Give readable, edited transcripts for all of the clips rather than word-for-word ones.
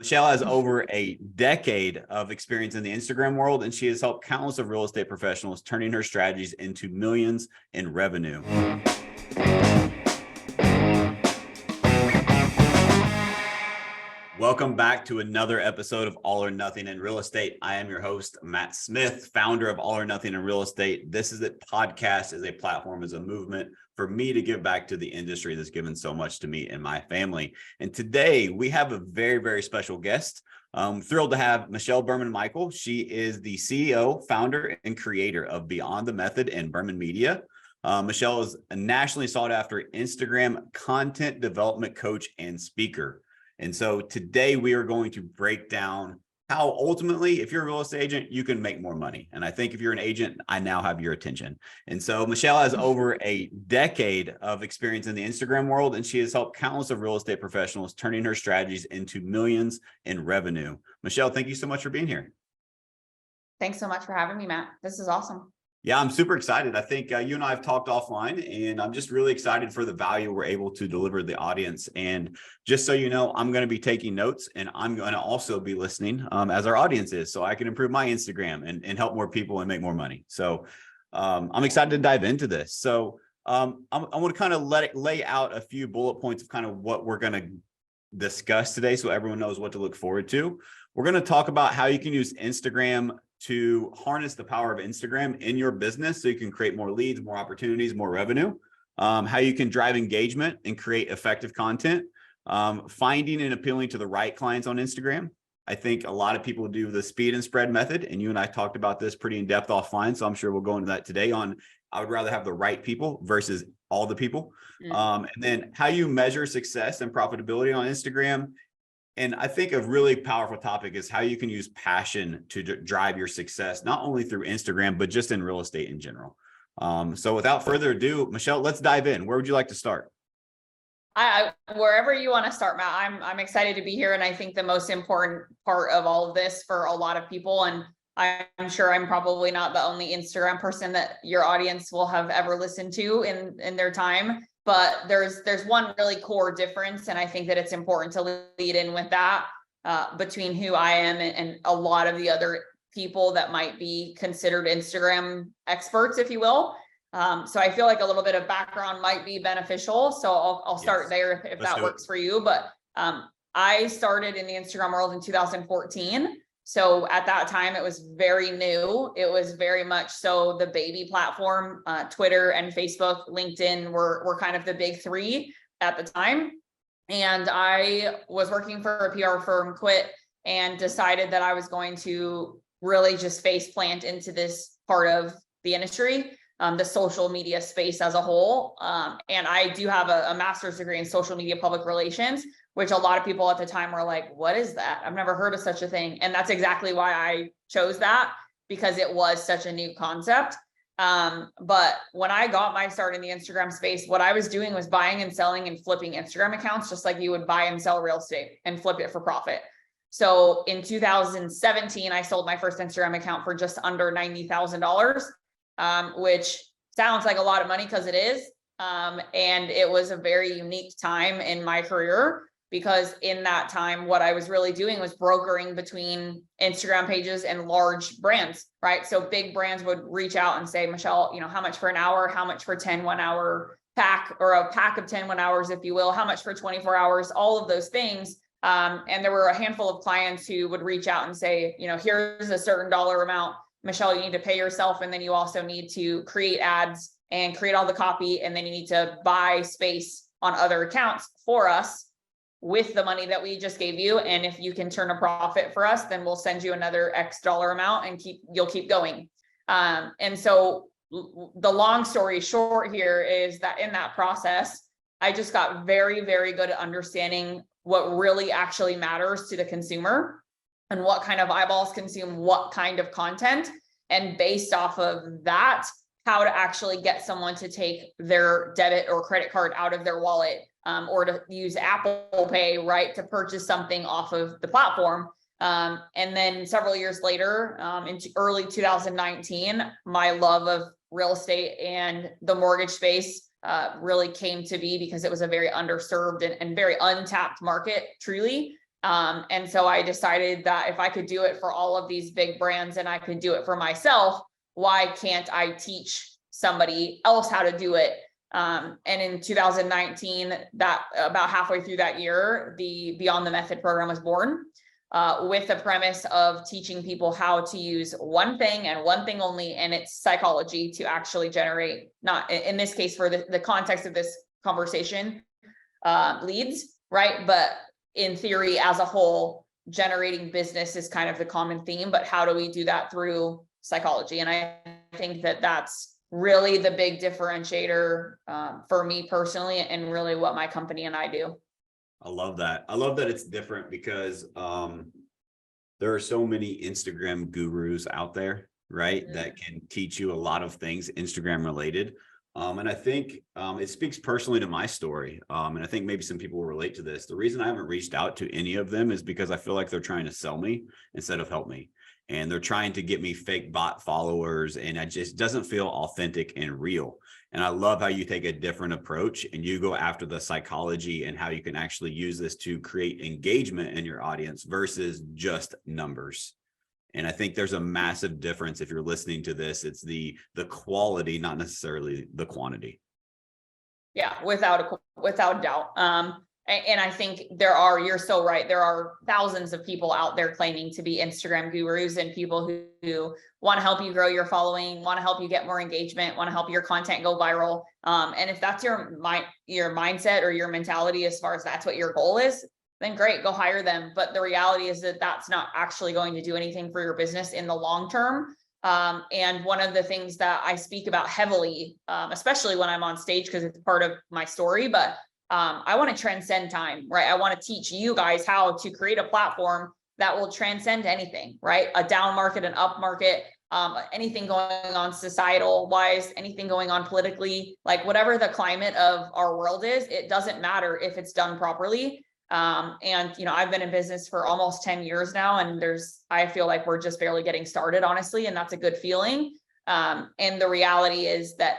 Michelle has over a decade of experience in the Instagram world, and she has helped countless of real estate professionals, turning her strategies into millions in revenue. Welcome back to another episode of All or Nothing in Real Estate. I am your host, Matt Smith, founder of All or Nothing in Real Estate. This is a podcast, is a platform, is a movement for me to give back to the industry that's given so much to me and my family. And today we have a very, very special guest. I'm thrilled to have Michelle Berman-Mikel. She is the CEO, founder, and creator of Beyond the Method and Berman Media. Michelle is a nationally sought after Instagram content development coach and speaker. And so today we are going to break down how ultimately, if you're a real estate agent, you can make more money. And I think if you're an agent, I now have your attention. And so Michelle has over a decade of experience in the Instagram world, and she has helped countless of real estate professionals, turning her strategies into millions in revenue. Michelle, thank you so much for being here. Thanks so much for having me, Matt. This is awesome. Yeah, I'm super excited. I think you and I have talked offline, and I'm just really excited for the value we're able to deliver to the audience. And just so you know, I'm going to be taking notes, and I'm going to also be listening as our audience is, so I can improve my Instagram and help more people and make more money. So I'm excited to dive into this. So I want to kind of lay out a few bullet points of kind of what we're going to discuss today, so everyone knows what to look forward to. We're going to talk about how you can use Instagram to harness the power of Instagram in your business so you can create more leads, more opportunities, more revenue, how you can drive engagement and create effective content, finding and appealing to the right clients on Instagram. I think a lot of people do the speed and spread method, and you and I talked about this pretty in depth offline, so I'm sure we'll go into that today on I would rather have the right people versus all the people. And then how you measure success and profitability on Instagram. And I think a really powerful topic is how you can use passion to drive your success, not only through Instagram, but just in real estate in general. So without further ado, Michelle, let's dive in. Where would you like to start? Wherever you want to start, Matt. I'm excited to be here. And I think the most important part of all of this for a lot of people, and I'm sure I'm probably not the only Instagram person that your audience will have ever listened to in their time. But there's one really core difference, and I think that it's important to lead in with that between who I am and a lot of the other people that might be considered Instagram experts, if you will. So I feel like a little bit of background might be beneficial. So I'll start there if that works for you. But I started in the Instagram world in 2014. So at that time, it was very new. It was very much so the baby platform. Twitter and Facebook, LinkedIn were kind of the big three at the time. And I was working for a PR firm, quit, and decided that I was going to really just face plant into this part of the industry, the social media space as a whole. And I do have a master's degree in social media public relations, which a lot of people at the time were like, what is that? I've never heard of such a thing. And that's exactly why I chose that, because it was such a new concept. But when I got my start in the Instagram space, what I was doing was buying and selling and flipping Instagram accounts, just like you would buy and sell real estate and flip it for profit. So in 2017, I sold my first Instagram account for just under $90,000, which sounds like a lot of money because it is. And it was a very unique time in my career, because in that time, what I was really doing was brokering between Instagram pages and large brands, right? So big brands would reach out and say, Michelle, how much for an hour? How much for 10 1-hour pack, or a pack of 10 1-hours, if you will? How much for 24 hours? All of those things. And there were a handful of clients who would reach out and say, here's a certain dollar amount. Michelle, you need to pay yourself. And then you also need to create ads and create all the copy. And then you need to buy space on other accounts for us with the money that we just gave you. And if you can turn a profit for us, then we'll send you another X dollar amount and you'll keep going. And so the long story short here is that in that process, I just got very, very good at understanding what really actually matters to the consumer and what kind of eyeballs consume what kind of content. And based off of that, how to actually get someone to take their debit or credit card out of their wallet, or to use Apple Pay, right, to purchase something off of the platform. And then several years later, in early 2019, my love of real estate and the mortgage space really came to be, because it was a very underserved and very untapped market, truly. And so I decided that if I could do it for all of these big brands and I could do it for myself, why can't I teach somebody else how to do it? And in 2019, that about halfway through that year, the Beyond the Method program was born, with the premise of teaching people how to use one thing and one thing only, and it's psychology, to actually generate, not in this case for the context of this conversation, leads, right? But in theory, as a whole, generating business is kind of the common theme, but how do we do that through psychology? And I think that that's really the big differentiator, for me personally, and really what my company and I do. I love that. I love that it's different because there are so many Instagram gurus out there, right? Mhm. That can teach you a lot of things Instagram related. And I think it speaks personally to my story. And I think maybe some people will relate to this. The reason I haven't reached out to any of them is because I feel like they're trying to sell me instead of help me. And they're trying to get me fake bot followers. And it just doesn't feel authentic and real. And I love how you take a different approach and you go after the psychology and how you can actually use this to create engagement in your audience versus just numbers. And I think there's a massive difference. If you're listening to this, it's the quality, not necessarily the quantity. Yeah, without a doubt. And I think you're so right. There are thousands of people out there claiming to be Instagram gurus and people who want to help you grow your following, want to help you get more engagement, want to help your content go viral. And if that's your mindset or your mentality, as far as that's what your goal is, then great, go hire them. But the reality is that that's not actually going to do anything for your business in the long term. And one of the things that I speak about heavily, especially when I'm on stage, because it's part of my story, but I want to transcend time, right? I want to teach you guys how to create a platform that will transcend anything, right? A down market, an up market, anything going on societal wise, anything going on politically, like whatever the climate of our world is, it doesn't matter if it's done properly. And I've been in business for almost 10 years now, and I feel like we're just barely getting started, honestly, and that's a good feeling. And the reality is that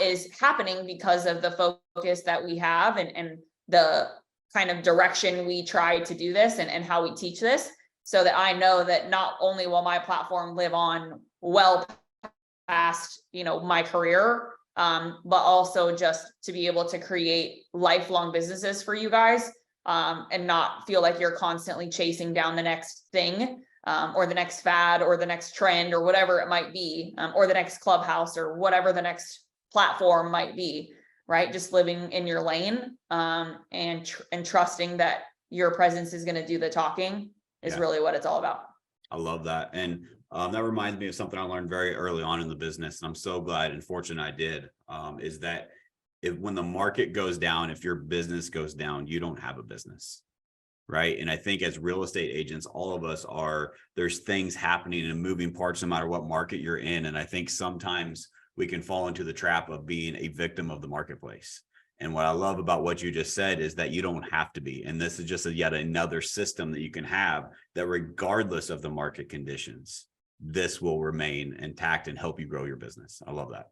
is happening because of the focus that we have and the kind of direction we try to do this and how we teach this, so that I know that not only will my platform live on well past, my career, but also just to be able to create lifelong businesses for you guys, and not feel like you're constantly chasing down the next thing, or the next fad or the next trend or whatever it might be, or the next clubhouse or whatever the next platform might be, right? Just living in your lane, and trusting that your presence is going to do the talking is really what it's all about. I love that. And that reminds me of something I learned very early on in the business. And I'm so glad and fortunate I did, is that when the market goes down, if your business goes down, you don't have a business. Right. And I think as real estate agents, all of us there's things happening and moving parts no matter what market you're in. And I think sometimes we can fall into the trap of being a victim of the marketplace. And what I love about what you just said is that you don't have to be. And this is just yet another system that you can have that regardless of the market conditions, this will remain intact and help you grow your business. I love that.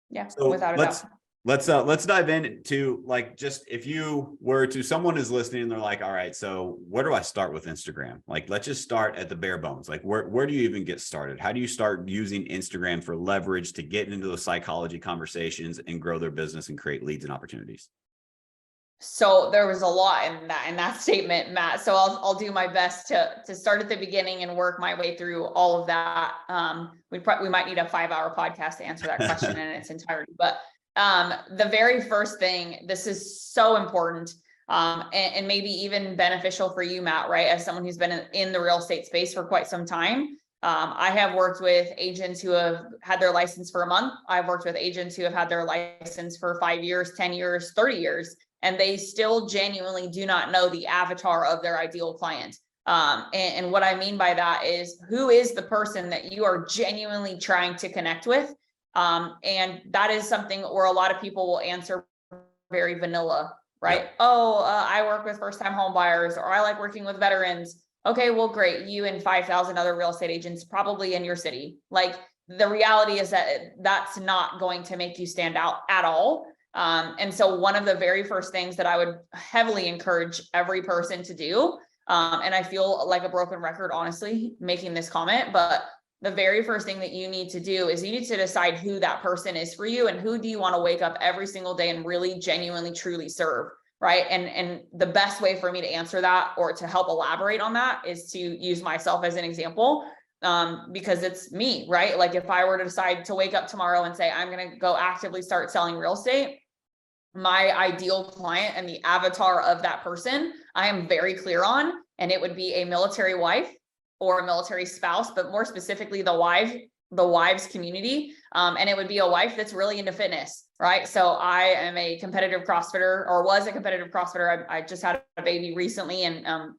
Yeah, So without a doubt. let's dive into, like, just if you were to, someone is listening and they're like, all right, so where do I start with Instagram? Like, let's just start at the bare bones. Like, where do you even get started? How do you start using Instagram for leverage to get into those psychology conversations and grow their business and create leads and opportunities? So there was a lot in that statement, Matt. So I'll do my best to start at the beginning and work my way through all of that. We might need a 5-hour podcast to answer that question in its entirety. But the very first thing, this is so important, and maybe even beneficial for you, Matt, right? As someone who's been in the real estate space for quite some time. I have worked with agents who have had their license for a month. I've worked with agents who have had their license for 5 years, 10 years, 30 years. And they still genuinely do not know the avatar of their ideal client. And what I mean by that is, who is the person that you are genuinely trying to connect with? And that is something where a lot of people will answer very vanilla, right? Yep. I work with first-time home buyers, or I like working with veterans. Okay, well, great. You and 5,000 other real estate agents probably in your city. Like, the reality is that that's not going to make you stand out at all. And so one of the very first things that I would heavily encourage every person to do, and I feel like a broken record, honestly, making this comment, but the very first thing that you need to do is you need to decide who that person is for you and who do you want to wake up every single day and really genuinely, truly serve. Right. And the best way for me to answer that or to help elaborate on that is to use myself as an example. Because it's me, right? Like if I were to decide to wake up tomorrow and say, I'm going to go actively start selling real estate, my ideal client and the avatar of that person, I am very clear on, and it would be a military wife or a military spouse, but more specifically the wives community. And it would be a wife that's really into fitness, right? So I am a competitive CrossFitter, or was a competitive CrossFitter. I just had a baby recently, and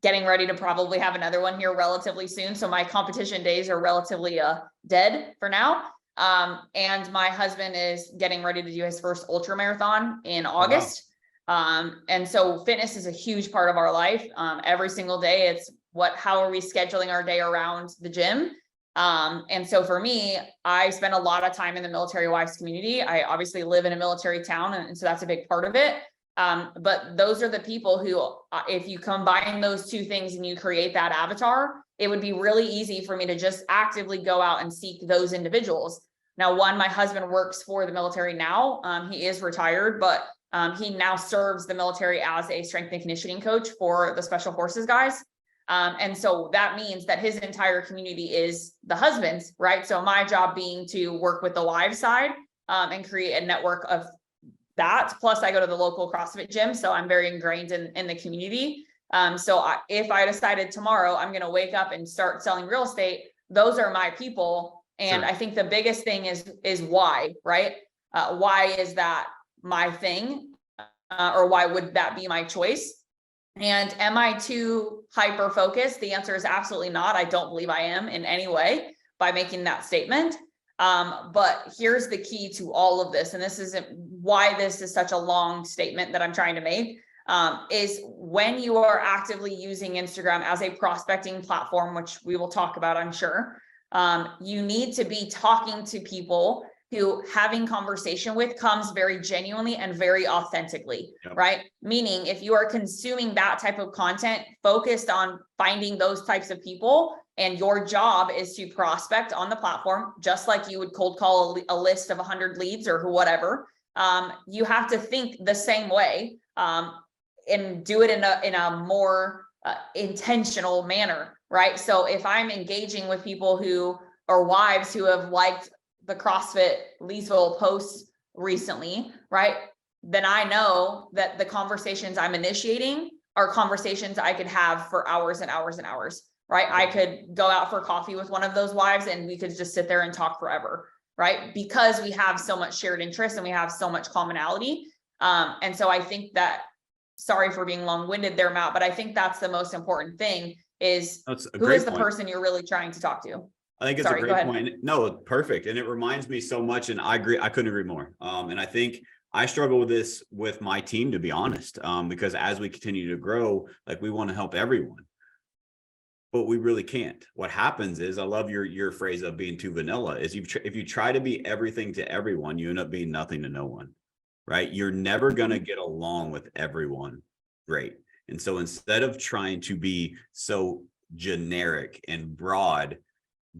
getting ready to probably have another one here relatively soon. So my competition days are relatively dead for now. And my husband is getting ready to do his first ultra marathon in August. Wow. And so fitness is a huge part of our life. Every single day, it's how are we scheduling our day around the gym? And so for me, I spend a lot of time in the military wives community. I obviously live in a military town, and so that's a big part of it. But those are the people who, if you combine those two things and you create that avatar, it would be really easy for me to just actively go out and seek those individuals. Now, my husband works for the military now. He is retired, but he now serves the military as a strength and conditioning coach for the special forces guys. And so that means that his entire community is the husbands, right? So my job being to work with the wives side and create a network of that. Plus I go to the local CrossFit gym, so I'm very ingrained in the community. If I decided tomorrow I'm going to wake up and start selling real estate, those are my people. And sure. I think the biggest thing is why, right? Why is that my thing? Or why would that be my choice? And am I too hyper focused? The answer is absolutely not. I don't believe I am in any way by making that statement. But here's the key to all of this, and this isn't why this is such a long statement that I'm trying to make, is when you are actively using Instagram as a prospecting platform, which we will talk about, I'm sure, you need to be talking to people who having conversation with comes very genuinely and very authentically, yep. Right? Meaning if you are consuming that type of content focused on finding those types of people, and your job is to prospect on the platform, just like you would cold call a list of 100 leads or whatever, you have to think the same way and do it in a more intentional manner, right? So if I'm engaging with people who are wives who have liked the CrossFit Leesville posts recently, right? Then I know that the conversations I'm initiating are conversations I could have for hours and hours and hours, right? I could go out for coffee with one of those wives and we could just sit there and talk forever, right? Because we have so much shared interest and we have so much commonality. And so I think that, sorry for being long-winded there, Matt, but I think that's the most important thing is who is the person you're really trying to talk to? I think it's a great point. No, perfect. And it reminds me so much, and I agree. I couldn't agree more. And I think I struggle with this with my team, to be honest, because as we continue to grow, like we want to help everyone, but we really can't. What happens is, I love your phrase of being too vanilla, is if you try to be everything to everyone, you end up being nothing to no one, right? You're never going to get along with everyone. Great. And so instead of trying to be so generic and broad,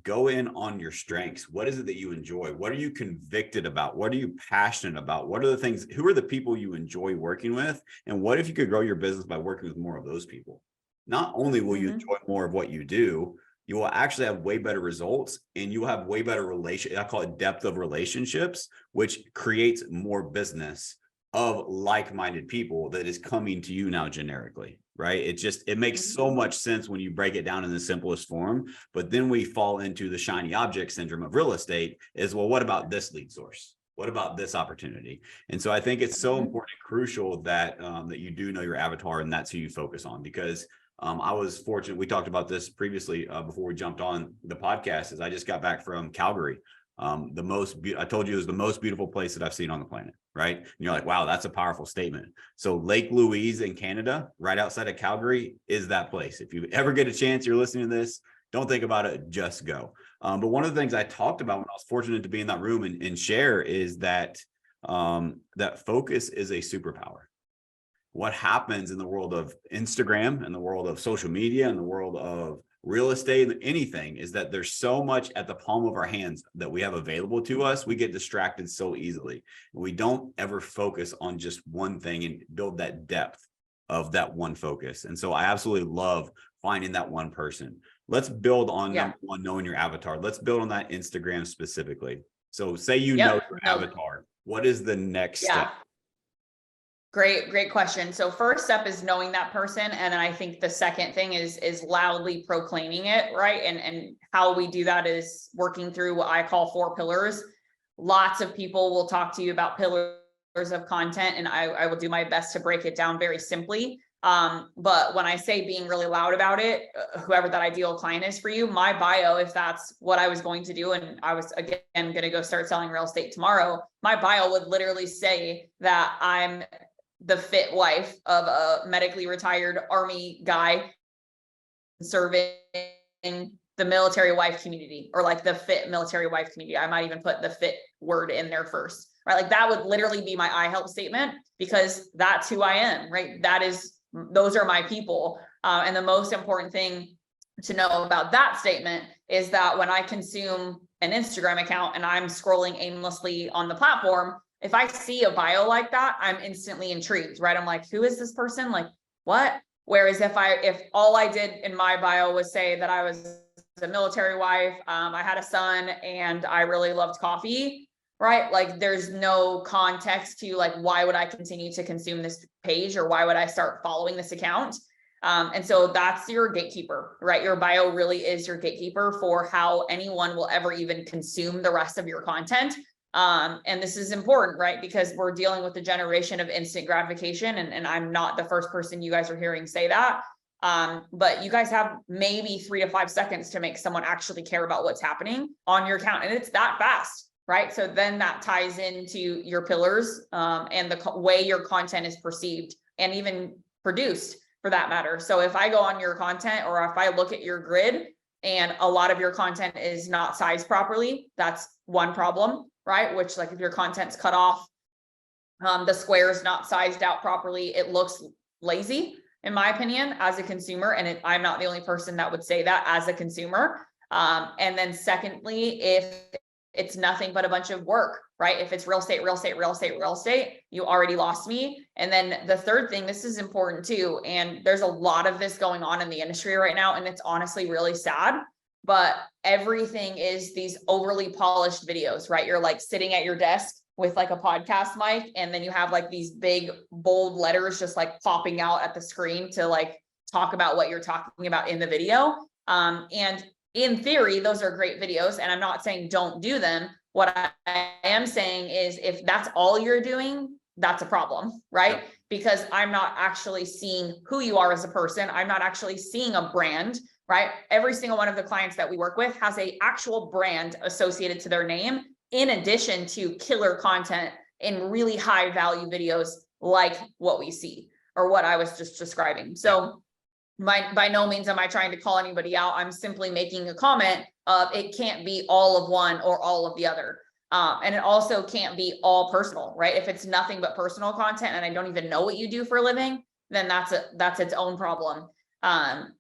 go in on your strengths. What is it that you enjoy? What are you convicted about? What are you passionate about? What are the things, who are the people you enjoy working with? And what if you could grow your business by working with more of those people? Not only will you enjoy more of what you do, you will actually have way better results, and you will have way better I call it depth of relationships, which creates more business of like-minded people that is coming to you now generically. Right? It makes so much sense when you break it down in the simplest form, but then we fall into the shiny object syndrome of real estate is, well, what about this lead source? What about this opportunity? And so I think it's so important and crucial that that you do know your avatar, and that's who you focus on. Because I was fortunate, we talked about this previously before we jumped on the podcast, is I just got back from Calgary. I told you it was the most beautiful place that I've seen on the planet, right? And you're like, wow, that's a powerful statement. So Lake Louise in Canada, right outside of Calgary, is that place. If you ever get a chance, you're listening to this, don't think about it, just go. But one of the things I talked about when I was fortunate to be in that room and share is that that focus is a superpower. What happens in the world of Instagram, in the world of social media, in the world of real estate, anything, is that there's so much at the palm of our hands that we have available to us. We get distracted so easily. We don't ever focus on just one thing and build that depth of that one focus. And so I absolutely love finding that one person. Let's build on number one, knowing your avatar. Let's build on that Instagram specifically. So say you know your avatar. What is the next step? Great question. So first step is knowing that person. And then I think the second thing is loudly proclaiming it, right? And how we do that is working through what I call 4 pillars. Lots of people will talk to you about pillars of content, and I will do my best to break it down very simply. But when I say being really loud about it, whoever that ideal client is for you, my bio, if that's what I was going to do, and I was again going to go start selling real estate tomorrow, my bio would literally say that I'm the fit wife of a medically retired Army guy serving the military wife community, or like the fit military wife community. I might even put the fit word in there first, right? Like that would literally be my I help statement, because that's who I am, right? Those are my people. And the most important thing to know about that statement is that when I consume an Instagram account and I'm scrolling aimlessly on the platform, if I see a bio like that, I'm instantly intrigued, right? I'm like, who is this person? Like, what? Whereas if all I did in my bio was say that I was a military wife, I had a son, and I really loved coffee, right? Like there's no context to like, why would I continue to consume this page, or why would I start following this account? And so that's your gatekeeper, right? Your bio really is your gatekeeper for how anyone will ever even consume the rest of your content. And this is important, right? Because we're dealing with the generation of instant gratification, and I'm not the first person you guys are hearing say that. But you guys have maybe 3 to 5 seconds to make someone actually care about what's happening on your account. And it's that fast, right? So then that ties into your pillars, and the way your content is perceived and even produced for that matter. So if I go on your content, or if I look at your grid and a lot of your content is not sized properly, that's one problem, right? Which, like, if your content's cut off, the square is not sized out properly, it looks lazy, in my opinion, as a consumer. And I'm not the only person that would say that as a consumer. And then secondly, if it's nothing but a bunch of work, right? If it's real estate, you already lost me. And then the third thing, this is important too, and there's a lot of this going on in the industry right now, and it's honestly really sad, but everything is these overly polished videos, right? You're like sitting at your desk with like a podcast mic, and then you have like these big bold letters just like popping out at the screen to like talk about what you're talking about in the video. And in theory, those are great videos, and I'm not saying don't do them. What I am saying is, if that's all you're doing, that's a problem, right? Yep. Because I'm not actually seeing who you are as a person. I'm not actually seeing a brand, right? Every single one of the clients that we work with has an actual brand associated to their name, in addition to killer content in really high value videos like what we see, or what I was just describing. So by no means am I trying to call anybody out. I'm simply making a comment of, it can't be all of one or all of the other. And it also can't be all personal, right? If it's nothing but personal content and I don't even know what you do for a living, then that's its own problem.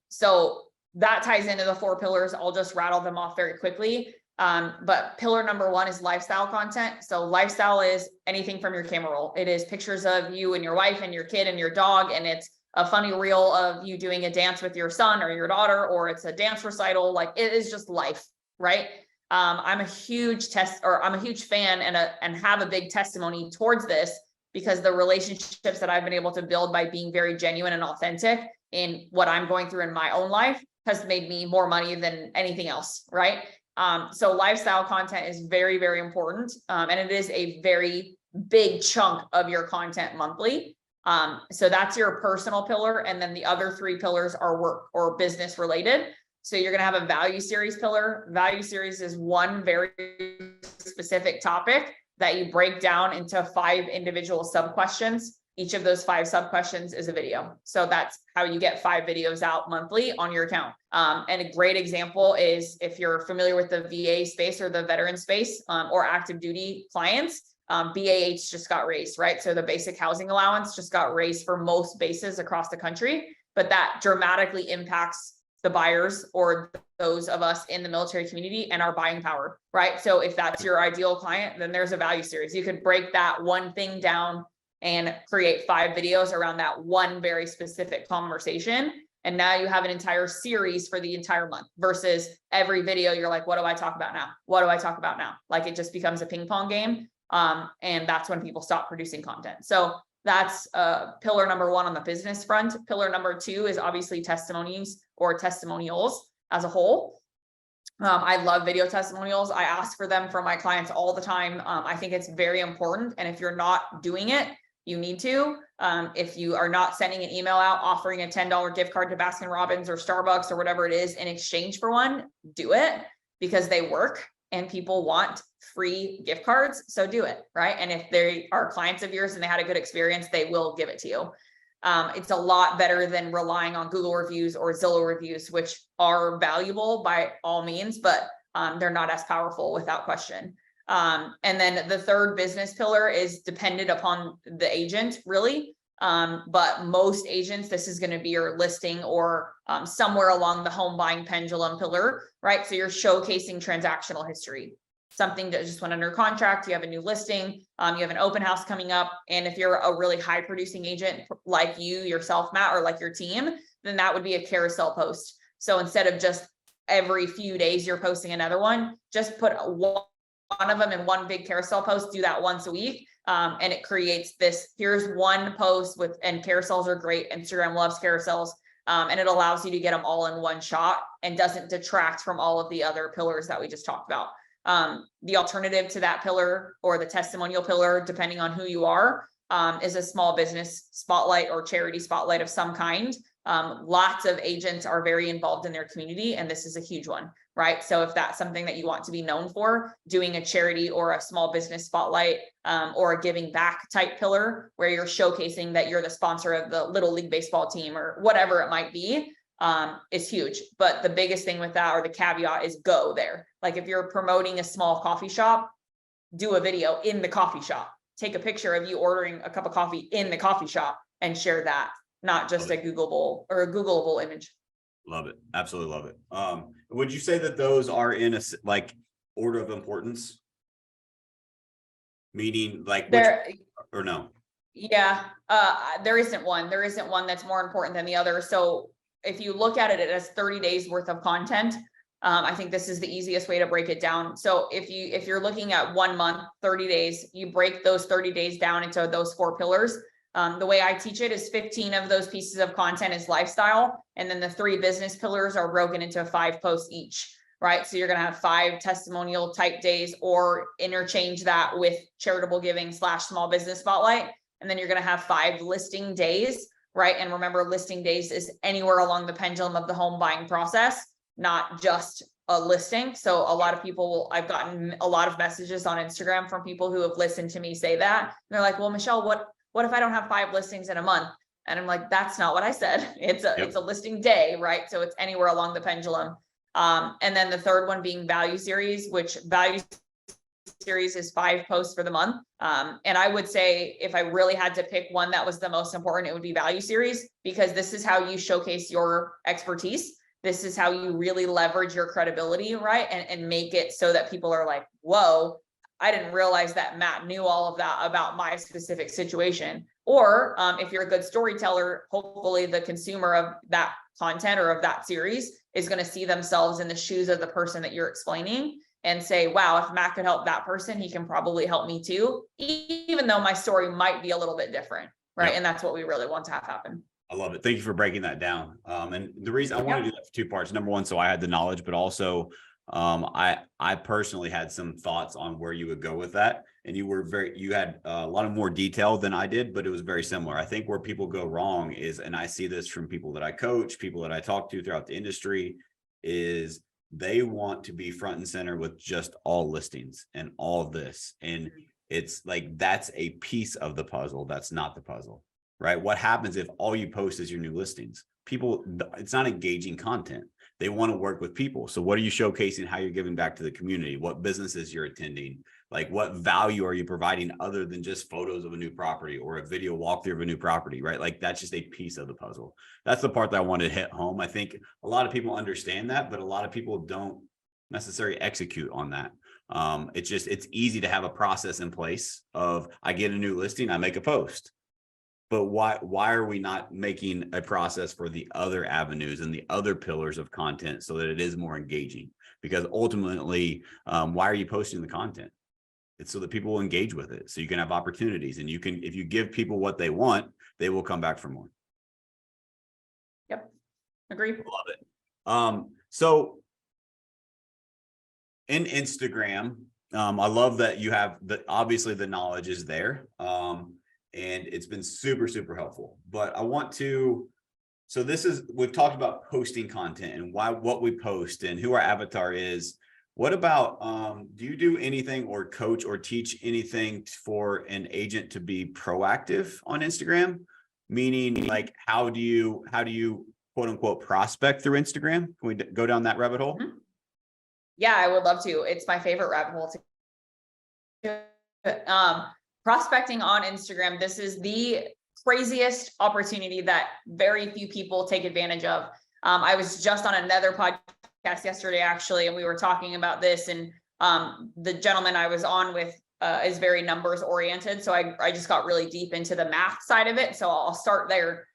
So that ties into the 4 pillars. I'll just rattle them off very quickly. But pillar number 1 is lifestyle content. So lifestyle is anything from your camera roll. It is pictures of you and your wife and your kid and your dog, and it's a funny reel of you doing a dance with your son or your daughter, or it's a dance recital. Like, it is just life, right? I'm a huge fan and have a big testimony towards this, because the relationships that I've been able to build by being very genuine and authentic in what I'm going through in my own life has made me more money than anything else, right? So lifestyle content is very, very important. And it is a very big chunk of your content monthly. So that's your personal pillar. And then the other 3 pillars are work or business related. So you're going to have a value series pillar. Value series is one very specific topic that you break down into 5 individual sub questions. Each of those 5 sub questions is a video. So that's how you get 5 videos out monthly on your account. And a great example is, if you're familiar with the VA space or the veteran space, or active duty clients, BAH just got raised, right? So the basic housing allowance just got raised for most bases across the country, but that dramatically impacts the buyers or those of us in the military community and our buying power, right? So if that's your ideal client, then there's a value series. You could break that one thing down and create 5 videos around that one very specific conversation. And now you have an entire series for the entire month versus every video. You're like, what do I talk about now? What do I talk about now? Like it just becomes a ping pong game. And that's when people stop producing content. So that's pillar number 1 on the business front. Pillar number 2 is obviously testimonies or testimonials as a whole. I love video testimonials. I ask for them from my clients all the time. I think it's very important. And if you're not doing it, you need to. If you are not sending an email out offering a $10 gift card to Baskin Robbins or Starbucks or whatever it is in exchange for one, do it because they work and people want free gift cards. So do it, right? And if they are clients of yours and they had a good experience, they will give it to you. It's a lot better than relying on Google reviews or Zillow reviews, which are valuable by all means, but they're not as powerful without question. And then the third business pillar is dependent upon the agent, really. But most agents, this is going to be your listing or somewhere along the home buying pendulum pillar, right? So you're showcasing transactional history, something that just went under contract, you have a new listing, you have an open house coming up. And if you're a really high producing agent like you yourself, Matt, or like your team, then that would be a carousel post. So instead of just every few days you're posting another one, just put one of them in one big carousel post, do that once a week. And it creates this, here's one post with, and carousels are great. Instagram loves carousels. And it allows you to get them all in one shot and doesn't detract from all of the other pillars that we just talked about. The alternative to that pillar or the testimonial pillar, depending on who you are, is a small business spotlight or charity spotlight of some kind. Lots of agents are very involved in their community, and this is a huge one, right? So if that's something that you want to be known for, doing a charity or a small business spotlight, or a giving back type pillar where you're showcasing that you're the sponsor of the Little League baseball team or whatever it might be, is huge. But the biggest thing with that, or the caveat, is go there. Like if you're promoting a small coffee shop, do a video in the coffee shop. Take a picture of you ordering a cup of coffee in the coffee shop and share that, not just a Googleable or a Googleable image. Love it. Absolutely love it. Would you say that those are in a like order of importance? Meaning like There, or no? Yeah, there isn't one. There isn't one that's more important than the other. So if you look at it, it has 30 days worth of content. I think this is the easiest way to break it down. So if you're looking at 1 month, 30 days, you break those 30 days down into those 4 pillars. The way I teach it is 15 of those pieces of content is lifestyle. And then the 3 business pillars are broken into 5 posts each, right? So you're going to have 5 testimonial type days, or interchange that with charitable giving / small business spotlight. And then you're going to have 5 listing days, right? And remember, listing days is anywhere along the pendulum of the home buying process, not just a listing. So a lot of people I've gotten a lot of messages on Instagram from people who have listened to me say that. And they're like, well, Michelle, what if I don't have 5 listings in a month? And I'm like, that's not what I said. It's a listing day, right? So it's anywhere along the pendulum. And then the third one being value series, which value series is 5 posts for the month. And I would say if I really had to pick one that was the most important, it would be value series, because this is how you showcase your expertise. This is how you really leverage your credibility, right? And make it so that people are like, whoa, I didn't realize that Matt knew all of that about my specific situation. Or if you're a good storyteller, hopefully the consumer of that content or of that series is going to see themselves in the shoes of the person that you're explaining and say, wow, if Matt could help that person, he can probably help me too, even though my story might be a little bit different, right? Yep. And that's what we really want to have happen. I love it. Thank you for breaking that down. And the reason I want to do that for 2 parts. Number one, so I had the knowledge, but also I personally had some thoughts on where you would go with that. And you had a lot of more detail than I did, but it was very similar. I think where people go wrong is, and I see this from people that I coach, people that I talk to throughout the industry, is they want to be front and center with just all listings and all of this. And it's like, that's a piece of the puzzle. That's not the puzzle. Right? What happens if all you post is your new listings? People, it's not engaging content. They want to work with people. So what are you showcasing? How you're giving back to the community? What businesses you're attending? Like, what value are you providing other than just photos of a new property or a video walkthrough of a new property, right? Like, that's just a piece of the puzzle. That's the part that I wanted to hit home. I think a lot of people understand that, but a lot of people don't necessarily execute on that. It's easy to have a process in place of, I get a new listing, I make a post. But why are we not making a process for the other avenues and the other pillars of content so that it is more engaging? Because ultimately, why are you posting the content? It's so that people will engage with it. So you can have opportunities, and if you give people what they want, they will come back for more. Yep. Agree. Love it. So in Instagram, I love that you have obviously the knowledge is there. And it's been super, super helpful. But we've talked about posting content and what we post and who our avatar is. What about, do you do anything or coach or teach anything for an agent to be proactive on Instagram? Meaning, like, how do you quote unquote prospect through Instagram? Can we go down that rabbit hole? Mm-hmm. Yeah, I would love to. It's my favorite rabbit hole to prospecting on Instagram. This is the craziest opportunity that very few people take advantage of. I was just on another podcast yesterday, actually, and we were talking about this, and the gentleman I was on with is very numbers oriented. So I just got really deep into the math side of it. So I'll start there.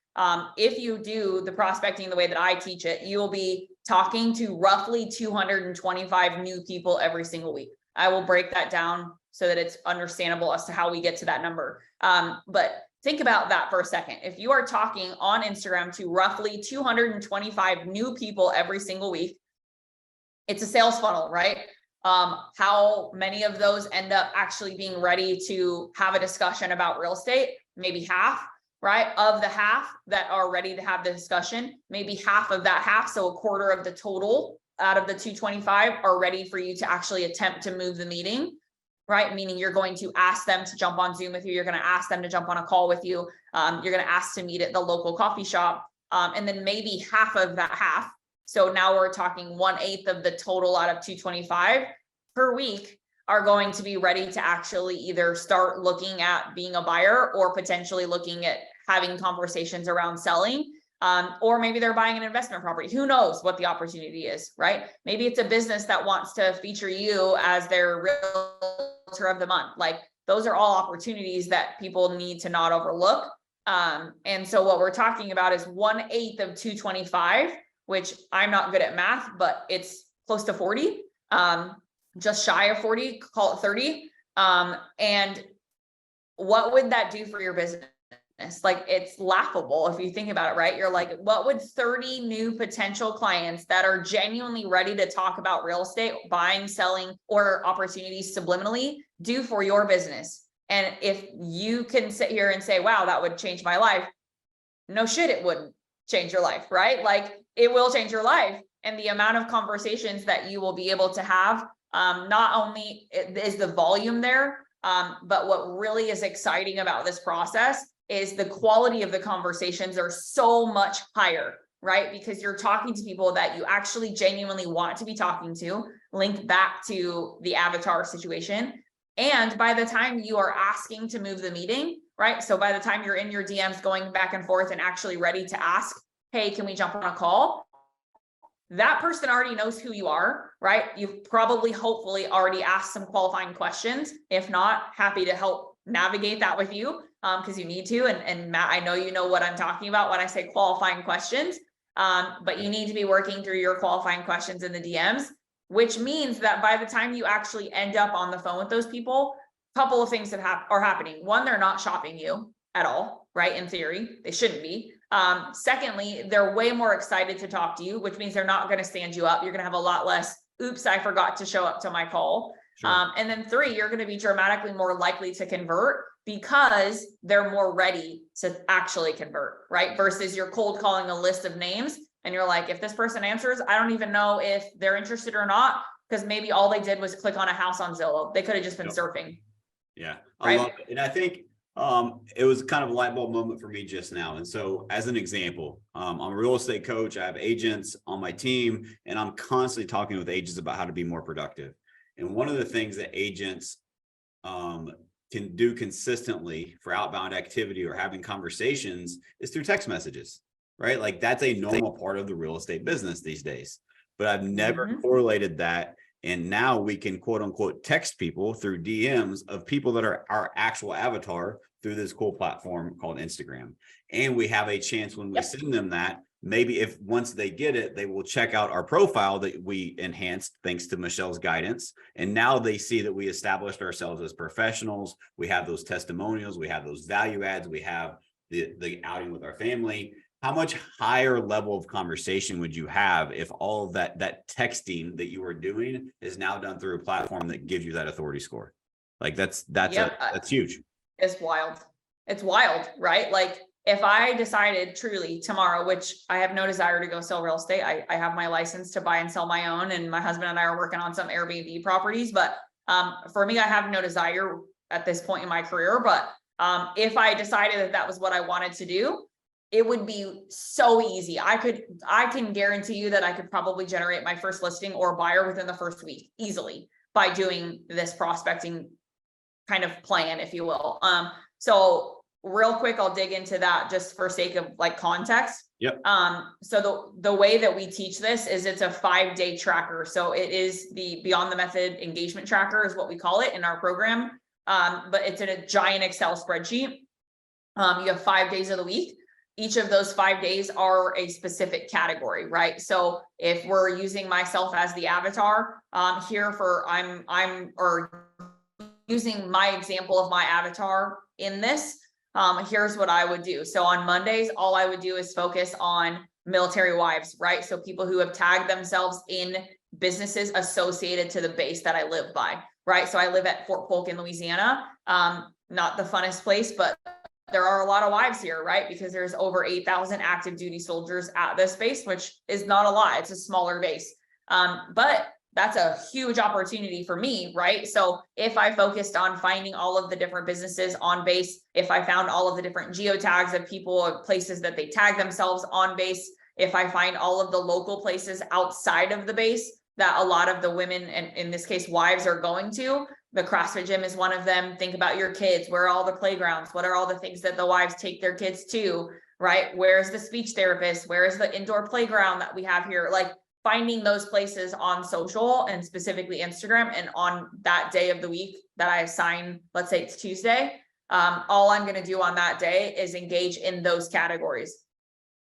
If you do the prospecting the way that I teach it, you will be talking to roughly 225 new people every single week. I will break that down so that it's understandable as to how we get to that number. But think about that for a second. If you are talking on Instagram to roughly 225 new people every single week, it's a sales funnel, right? How many of those end up actually being ready to have a discussion about real estate? Maybe half, right? Of the half that are ready to have the discussion, maybe half of that half, so a quarter of the total out of the 225 are ready for you to actually attempt to move the meeting, right? Meaning you're going to ask them to jump on Zoom with you. You're going to ask them to jump on a call with you. You're going to ask to meet at the local coffee shop. And then maybe half of that half. So now we're talking 1/8 of the total out of 225 per week are going to be ready to actually either start looking at being a buyer or potentially looking at having conversations around selling. Or maybe they're buying an investment property. Who knows what the opportunity is, right? Maybe it's a business that wants to feature you as their realtor of the month. Like, those are all opportunities that people need to not overlook. And so what we're talking about is 1/8 of 225, which I'm not good at math, but it's close to 40, just shy of 40, call it 30. And what would that do for your business? Like, it's laughable if you think about it, right? You're like, what would 30 new potential clients that are genuinely ready to talk about real estate, buying, selling, or opportunities subliminally do for your business? And if you can sit here and say, wow, that would change my life. No shit, it wouldn't change your life, right? Like, it will change your life. And the amount of conversations that you will be able to have, not only is the volume there, but what really is exciting about this process is the quality of the conversations are so much higher, right? Because you're talking to people that you actually genuinely want to be talking to, link back to the avatar situation. And by the time you are asking to move the meeting, right? So by the time you're in your DMs going back and forth and actually ready to ask, hey, can we jump on a call? That person already knows who you are, right? You've probably, hopefully already asked some qualifying questions. If not, happy to help navigate that with you, because you need to. And Matt, I know you know what I'm talking about when I say qualifying questions, but you need to be working through your qualifying questions in the DMs, which means that by the time you actually end up on the phone with those people, a couple of things are happening. One, they're not shopping you at all, right? In theory, they shouldn't be. Secondly, they're way more excited to talk to you, which means they're not going to stand you up. You're going to have a lot less, oops, I forgot to show up to my call. Sure. And then 3, you're going to be dramatically more likely to convert because they're more ready to actually convert, right? Versus you're cold calling a list of names and you're like, if this person answers, I don't even know if they're interested or not, because maybe all they did was click on a house on Zillow. They could have just been surfing. Yeah, I love it. And I think it was kind of a light bulb moment for me just now. And so as an example, I'm a real estate coach. I have agents on my team, and I'm constantly talking with agents about how to be more productive. And one of the things that agents can do consistently for outbound activity or having conversations is through text messages, right? Like that's a normal part of the real estate business these days. But I've never correlated that. And now we can quote unquote text people through DMs of people that are our actual avatar through this cool platform called Instagram. And we have a chance when we send them that, maybe if once they get it, they will check out our profile that we enhanced thanks to Michelle's guidance. And now they see that we established ourselves as professionals. We have those testimonials, we have those value adds, we have the outing with our family. How much higher level of conversation would you have if all of that texting that you were doing is now done through a platform that gives you that authority score? Like that's huge. It's wild. It's wild, right? Like if I decided truly tomorrow, which I have no desire to go sell real estate, I have my license to buy and sell my own, and my husband and I are working on some Airbnb properties. But for me, I have no desire at this point in my career. But if I decided that that was what I wanted to do, it would be so easy. I can guarantee you that I could probably generate my first listing or buyer within the first week easily by doing this prospecting kind of plan, if you will. So real quick, I'll dig into that just for sake of like context. Yep. So the way that we teach this is it's a 5-day tracker. So it is the Beyond the Method engagement tracker is what we call it in our program. But it's in a giant Excel spreadsheet. You have 5 days of the week. Each of those 5 days are a specific category, right? So if we're using myself as the avatar, here for I'm using my example of my avatar in this, here's what I would do. So on Mondays, all I would do is focus on military wives, right? So people who have tagged themselves in businesses associated to the base that I live by, right? So I live at Fort Polk in Louisiana, not the funnest place, but there are a lot of wives here, right? Because there's over 8,000 active duty soldiers at this base, which is not a lot. It's a smaller base. But that's a huge opportunity for me, right? So if I focused on finding all of the different businesses on base, if I found all of the different geotags of people or places that they tag themselves on base, if I find all of the local places outside of the base that a lot of the women, and in this case, wives are going to, the CrossFit gym is one of them. Think about your kids. Where are all the playgrounds? What are all the things that the wives take their kids to, right? Where's the speech therapist? Where is the indoor playground that we have here? Like finding those places on social and specifically Instagram, and on that day of the week that I assign, let's say it's Tuesday, all I'm going to do on that day is engage in those categories,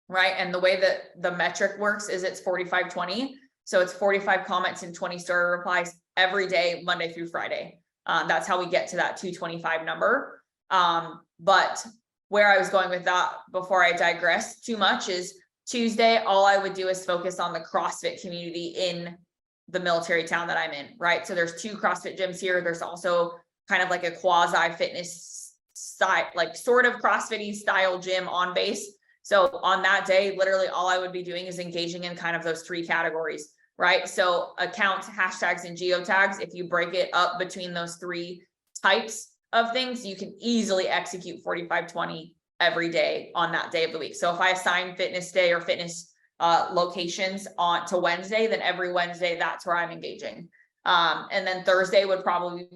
right? And the way that the metric works is it's 45-20. So it's 45 comments and 20 story replies every day, Monday through Friday. That's how we get to that 225 number. But where I was going with that before I digress too much is Tuesday, all I would do is focus on the CrossFit community in the military town that I'm in, right? So there's 2 CrossFit gyms here. There's also kind of like a quasi fitness style, like sort of CrossFit-y style gym on base. So on that day, literally all I would be doing is engaging in kind of those 3 categories, right? So accounts, hashtags, and geotags, if you break it up between those 3 types of things, you can easily execute 45-20 every day on that day of the week. So if I assign fitness day or fitness locations on to Wednesday, then every Wednesday, that's where I'm engaging. And then Thursday would probably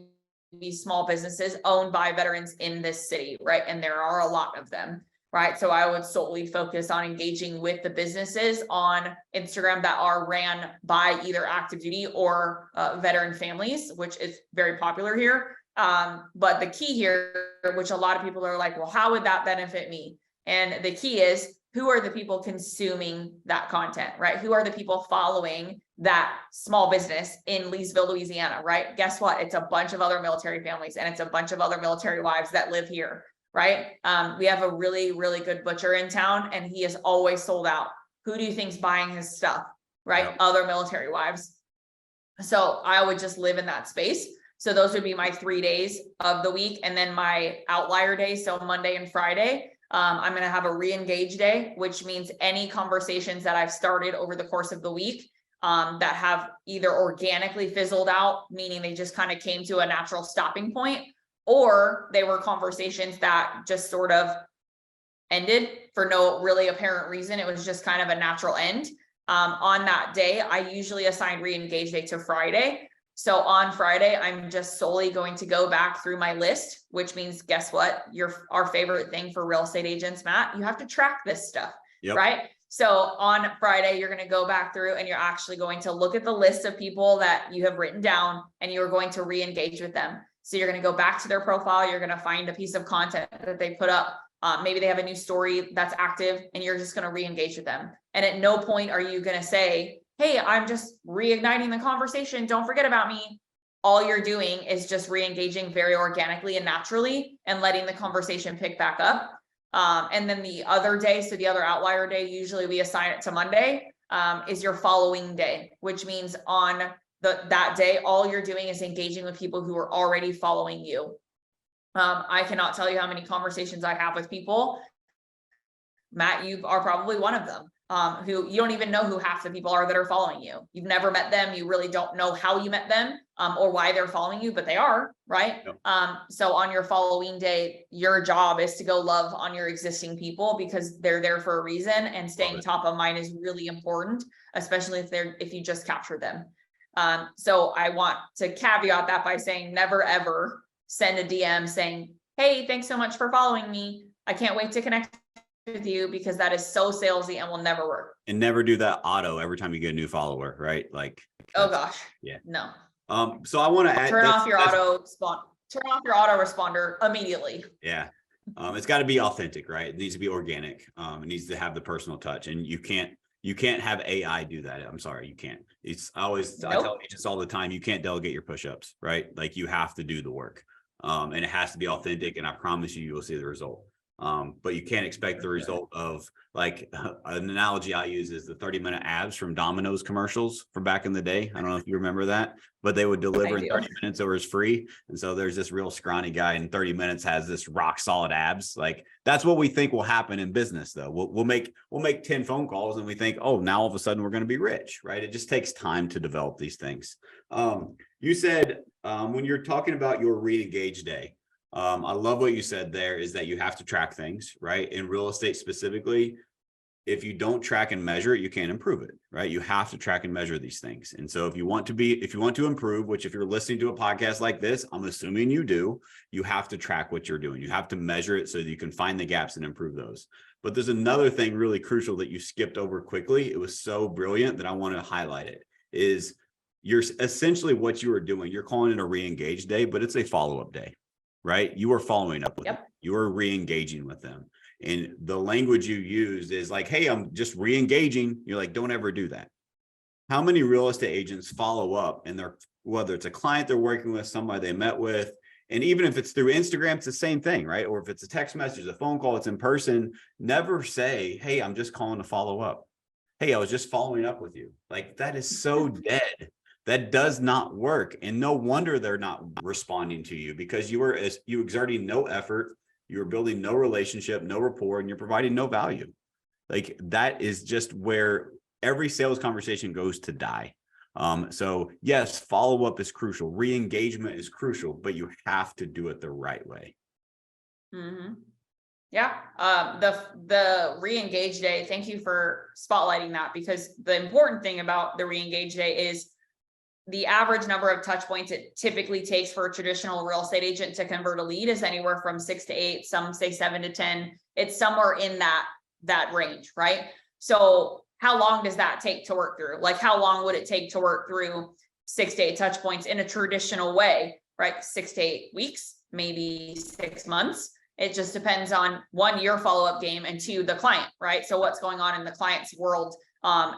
be small businesses owned by veterans in this city, right? And there are a lot of them. Right. So I would solely focus on engaging with the businesses on Instagram that are ran by either active duty or veteran families, which is very popular here. But the key here, which a lot of people are like, well, how would that benefit me? And the key is, who are the people consuming that content, right? Who are the people following that small business in Leesville, Louisiana, right? Guess what? It's a bunch of other military families, and it's a bunch of other military wives that live here. Right. We have a really, really good butcher in town, and he is always sold out. Who do you think's buying his stuff? Right. Yep. Other military wives. So I would just live in that space. So those would be my 3 days of the week. And then my outlier days. So Monday and Friday, I'm going to have a re-engage day, which means any conversations that I've started over the course of the week that have either organically fizzled out, meaning they just kind of came to a natural stopping point, or they were conversations that just sort of ended for no really apparent reason. It was just kind of a natural end. On that day, I usually assign re-engage day to Friday. So on Friday, I'm just solely going to go back through my list, which means guess what? Our favorite thing for real estate agents, Matt, you have to track this stuff, right? So on Friday, you're going to go back through and you're actually going to look at the list of people that you have written down and you're going to re-engage with them. So you're going to go back to their profile. You're going to find a piece of content that they put up. Maybe they have a new story that's active and you're just going to re-engage with them. And at no point are you going to say, hey, I'm just reigniting the conversation. Don't forget about me. All you're doing is just re-engaging very organically and naturally and letting the conversation pick back up. And then the other day, so the other outlier day, usually we assign it to Monday, is your following day, which means on that day, all you're doing is engaging with people who are already following you. I cannot tell you how many conversations I have with people. Matt, you are probably one of them, who you don't even know who half the people are that are following you. You've never met them. You really don't know how you met them, or why they're following you, but they are, right? Yep. So on your following day, your job is to go love on your existing people because they're there for a reason, and staying top of mind is really important, especially if you just captured them. So I want to caveat that by saying never ever send a DM saying, hey, thanks so much for following me. I can't wait to connect with you, because that is so salesy and will never work. And never do that auto every time you get a new follower, right? Like, oh gosh, yeah, no. So I want to add, turn off your autoresponder immediately. Yeah. It's got to be authentic, right? It needs to be organic. It needs to have the personal touch, and you can't have AI do that. I'm sorry, you can't. It's always, I tell agents all the time, you can't delegate your push-ups, right? Like, you have to do the work. And it has to be authentic, and I promise you will see the result. But you can't expect the result of, like, an analogy I use is the 30-minute abs from Domino's commercials from back in the day. I don't know if you remember that, but they would deliver in 30 minutes, it was free. And so there's this real scrawny guy in 30 minutes has this rock solid abs. Like, that's what we think will happen in business, though. We'll make 10 phone calls and we think, oh, now all of a sudden we're going to be rich, right? It just takes time to develop these things. You said when you're talking about your re-engage day, I love what you said there, is that you have to track things, right? In real estate specifically, if you don't track and measure it, you can't improve it, right? You have to track and measure these things. And so if you want to improve, which if you're listening to a podcast like this, I'm assuming you do, you have to track what you're doing. You have to measure it so that you can find the gaps and improve those. But there's another thing really crucial that you skipped over quickly. It was so brilliant that I want to highlight it, is you're essentially what you are doing. You're calling it a re-engage day, but it's a follow-up day. Right? You are following up with them. You are re-engaging with them. And the language you use is like, hey, I'm just re-engaging. You're like, don't ever do that. How many real estate agents follow up, and whether it's a client they're working with, somebody they met with, and even if it's through Instagram, it's the same thing, right? Or if it's a text message, a phone call, it's in person, never say, hey, I'm just calling to follow up. Hey, I was just following up with you. Like, that is so dead. That does not work. And no wonder they're not responding to you, because you exerting no effort, you're building no relationship, no rapport, and you're providing no value. Like, that is just where every sales conversation goes to die. So yes, follow-up is crucial. Re-engagement is crucial, but you have to do it the right way. Mm-hmm. Yeah. The re-engage day, thank you for spotlighting that, because the important thing about the re-engage day is the average number of touch points it typically takes for a traditional real estate agent to convert a lead is anywhere from 6 to 8, some say 7 to 10. It's somewhere in that range, right? So how long does that take to work through? Like, how long would it take to work through 6 to 8 touch points in a traditional way, right? 6 to 8 weeks, maybe 6 months. It just depends on, 1, your follow-up game, and 2, the client, right? So what's going on in the client's world,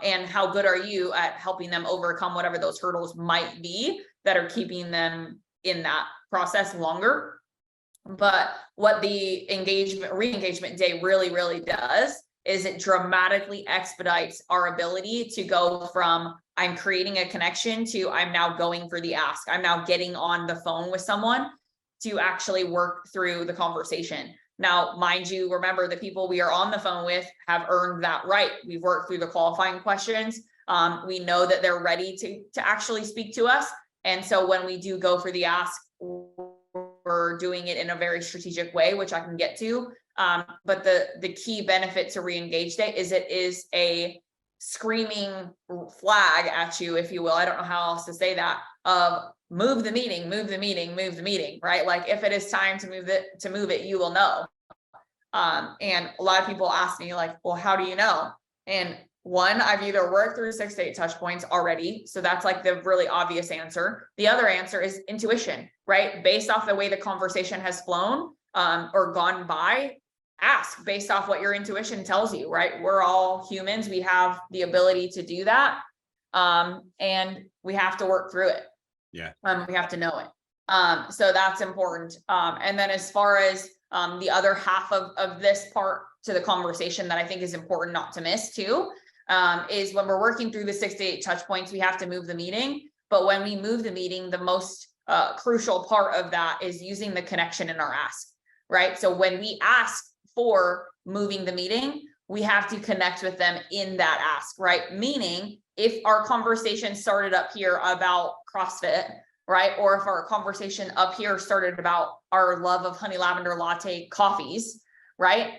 and how good are you at helping them overcome whatever those hurdles might be that are keeping them in that process longer. But what the re-engagement day really, really does is it dramatically expedites our ability to go from I'm creating a connection to I'm now going for the ask. I'm now getting on the phone with someone to actually work through the conversation. Now, mind you, remember, the people we are on the phone with have earned that right. We've worked through the qualifying questions. We know that they're ready to actually speak to us. And so when we do go for the ask, we're doing it in a very strategic way, which I can get to. But the key benefit to re-engage day is it is a screaming flag at you, if you will. I don't know how else to say that, of move the meeting, right? Like if it is time to move it, you will know. And a lot of people ask me like, well, how do you know? And one, I've either worked through 6 to 8 touch points already. So that's like the really obvious answer. The other answer is intuition, right? Based off the way the conversation has flown, or gone by, ask based off what your intuition tells you, right? We're all humans. We have the ability to do that. And we have to work through it. Yeah. We have to know it. So that's important. And then as far as the other half of this part to the conversation that I think is important not to miss too, is when we're working through the 6 to 8 touch points, we have to move the meeting. But when we move the meeting, the most crucial part of that is using the connection in our ask, right? So when we ask for moving the meeting, we have to connect with them in that ask, right? Meaning if our conversation started up here about CrossFit, right? Or if our conversation up here started about our love of honey lavender latte coffees, right?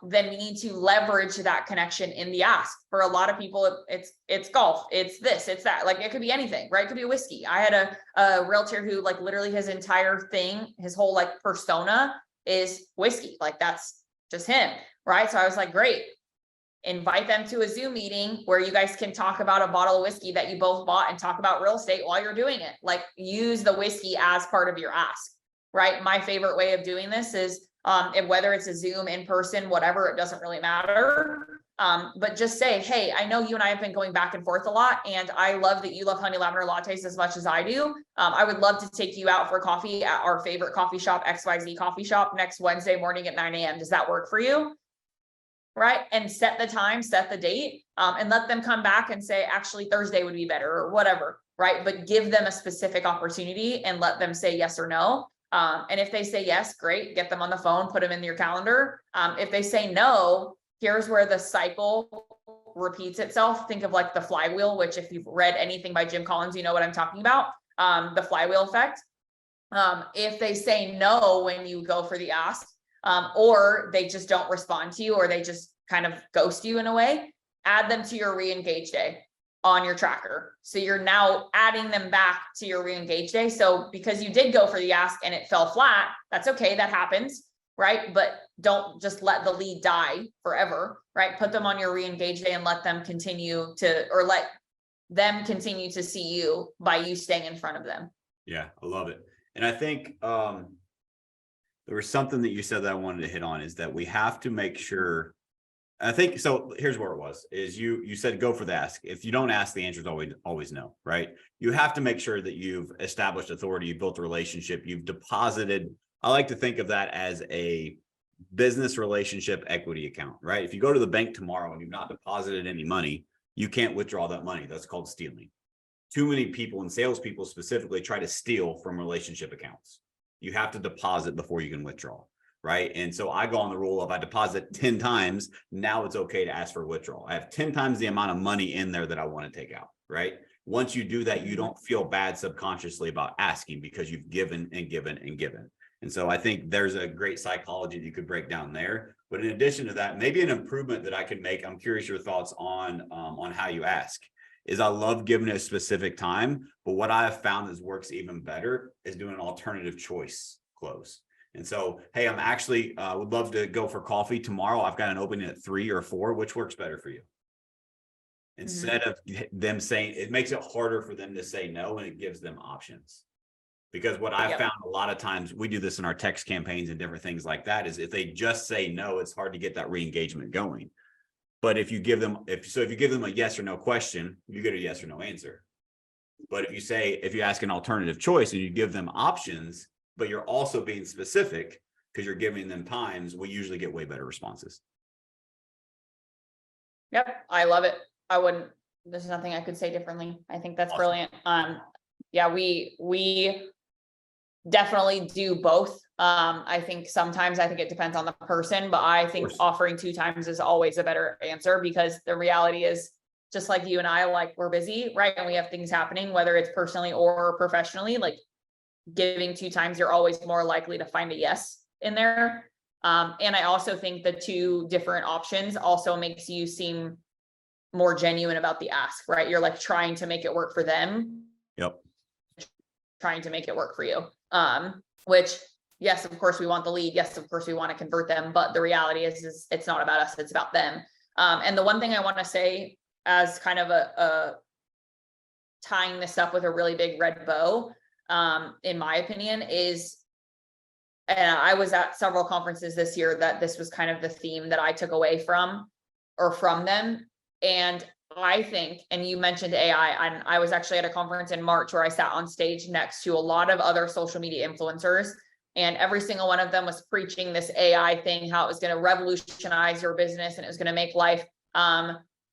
Then we need to leverage that connection in the ask. For a lot of people, it's golf, it's this, it's that. Like it could be anything, right? It could be whiskey. I had a realtor who like literally his entire thing, his whole like persona is whiskey. Like that's just him, right? So I was like, great. Invite them to a Zoom meeting where you guys can talk about a bottle of whiskey that you both bought and talk about real estate while you're doing it. Like use the whiskey as part of your ask, right? My favorite way of doing this is, and whether it's a Zoom, in person, whatever, it doesn't really matter. But just say, hey, I know you and I have been going back and forth a lot, and I love that you love honey lavender lattes as much as I do. I would love to take you out for coffee at our favorite coffee shop, XYZ Coffee Shop, next Wednesday morning at 9 a.m. Does that work for you? Right? And set the time, set the date, and let them come back and say, actually, Thursday would be better or whatever, right? But give them a specific opportunity and let them say yes or no. And if they say yes, great, get them on the phone, put them in your calendar. If they say no, here's where the cycle repeats itself. Think of like the flywheel, which if you've read anything by Jim Collins, you know what I'm talking about, the flywheel effect. If they say no when you go for the ask, or they just don't respond to you, or they just kind of ghost you in a way, add them to your re-engage day on your tracker. So you're now adding them back to your re-engage day. So because you did go for the ask and it fell flat, that's okay, that happens, right? But don't just let the lead die forever, right? Put them on your re-engage day and let them continue to, or let them continue to see you by you staying in front of them. Yeah, I love it. And I think there was something that you said that I wanted to hit on, is that we have to make sure. I think so. Here's where it was, is you said go for the ask. If you don't ask, the answer is always no, right? You have to make sure that you've established authority, you've built a relationship, you've deposited. I like to think of that as a business relationship equity account, right? If you go to the bank tomorrow and you've not deposited any money, you can't withdraw that money. That's called stealing. Too many people, and salespeople specifically, try to steal from relationship accounts. You have to deposit before you can withdraw, right? And so I go on the rule of, I deposit 10 times, now it's okay to ask for withdrawal. I have 10 times the amount of money in there that I want to take out, right? Once you do that, you don't feel bad subconsciously about asking, because you've given and given and given. And so I think there's a great psychology that you could break down there. But in addition to that, maybe an improvement that I could make, I'm curious your thoughts on how you ask, is I love giving it a specific time, but what I have found is works even better is doing an alternative choice close. And so, hey, I'm actually would love to go for coffee tomorrow. I've got an opening at 3 or 4. Which works better for you? Instead of them saying, it makes it harder for them to say no, and it gives them options. Because what I've found a lot of times, we do this in our text campaigns and different things like that, is if they just say no, it's hard to get that re-engagement going. But if you give them, if you give them a yes or no question, you get a yes or no answer. But if you ask an alternative choice and you give them options, but you're also being specific because you're giving them times, we usually get way better responses. Yep. I love it. There's nothing I could say differently. I think that's brilliant. Yeah, we definitely do both. I think sometimes it depends on the person, but I think offering 2 times is always a better answer, because the reality is, just like you and I, like, we're busy, right? And we have things happening, whether it's personally or professionally. Like, giving 2 times, you're always more likely to find a yes in there. And I also think the 2 different options also makes you seem more genuine about the ask, right? You're like trying to make it work for them. Yep. trying to make it work for you. Which, yes, of course we want the lead. Yes, of course we want to convert them. But the reality is it's not about us, it's about them. And the one thing I want to say as kind of a tying this up with a really big red bow, in my opinion, is, and I was at several conferences this year that this was kind of the theme that I took away from them. And I think, and you mentioned AI, and I was actually at a conference in March where I sat on stage next to a lot of other social media influencers, and every single one of them was preaching this AI thing, how it was going to revolutionize your business and it was going to make life